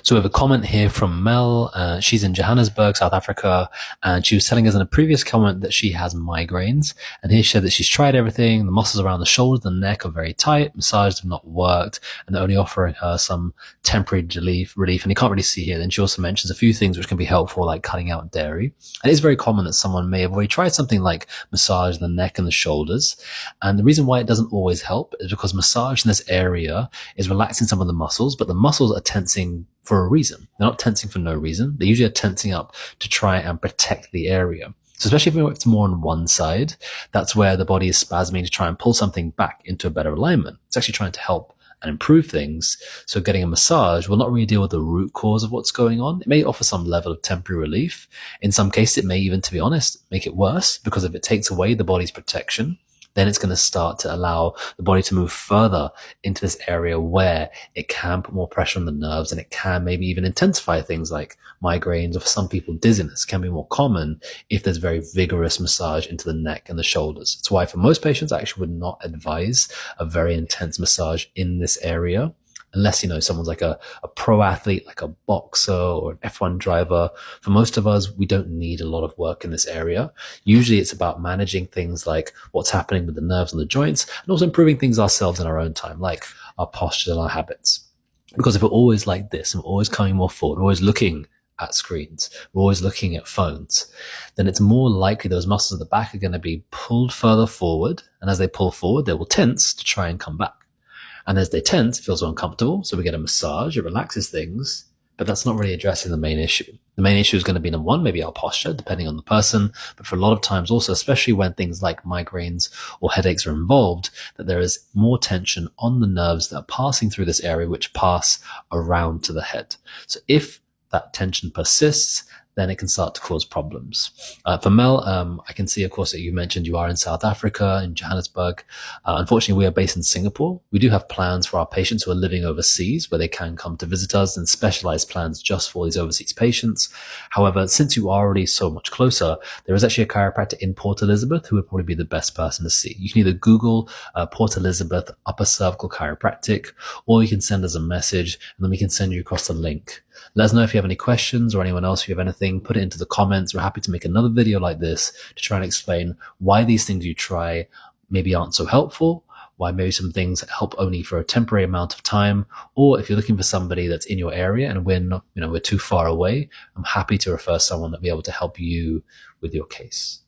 So we have a comment here from Mel. She's in Johannesburg, South Africa, and she was telling us in a previous comment that she has migraines. And here she said that she's tried everything. The muscles around the shoulders and the neck are very tight. Massages have not worked, and they're only offering her some temporary relief. And you can't really see here. Then she also mentions a few things which can be helpful, like cutting out dairy. And it's very common that someone may have already tried something like massage the neck and the shoulders. And the reason why it doesn't always help is because massage in this area is relaxing some of the muscles, but the muscles are tensing for a reason. They're not tensing for no reason. They usually are tensing up to try and protect the area. So especially if it's more on one side, that's where the body is spasming to try and pull something back into a better alignment. It's actually trying to help and improve things. So getting a massage will not really deal with the root cause of what's going on. It may offer some level of temporary relief. In some cases, it may even, to be honest, make it worse, because if it takes away the body's protection, then it's going to start to allow the body to move further into this area where it can put more pressure on the nerves, and it can maybe even intensify things like migraines, or for some people, dizziness can be more common if there's very vigorous massage into the neck and the shoulders. That's why for most patients, I actually would not advise a very intense massage in this area, unless, someone's like a pro athlete, like a boxer or an F1 driver. For most of us, we don't need a lot of work in this area. Usually it's about managing things like what's happening with the nerves and the joints, and also improving things ourselves in our own time, like our posture and our habits. Because if we're always like this, and we're always coming more forward, we're always looking at screens, we're always looking at phones, then it's more likely those muscles at the back are going to be pulled further forward. And as they pull forward, they will tense to try and come back. And as they tense, it feels uncomfortable. So we get a massage, it relaxes things, but that's not really addressing the main issue. The main issue is going to be, number one, maybe our posture, depending on the person. But for a lot of times also, especially when things like migraines or headaches are involved, that there is more tension on the nerves that are passing through this area, which pass around to the head. So if that tension persists, then it can start to cause problems. For Mel, I can see, of course, that you mentioned you are in South Africa, in Johannesburg. Unfortunately, we are based in Singapore. We do have plans for our patients who are living overseas where they can come to visit us, and specialized plans just for these overseas patients. However, since you are already so much closer, there is actually a chiropractor in Port Elizabeth who would probably be the best person to see. You can either Google Port Elizabeth Upper Cervical Chiropractic, or you can send us a message and then we can send you across the link. Let us know if you have any questions, or anyone else, if you have anything, put it into the comments. We're happy to make another video like this to try and explain why these things you try maybe aren't so helpful, why maybe some things help only for a temporary amount of time, or if you're looking for somebody that's in your area and we're not, we're too far away, I'm happy to refer someone that'll be able to help you with your case.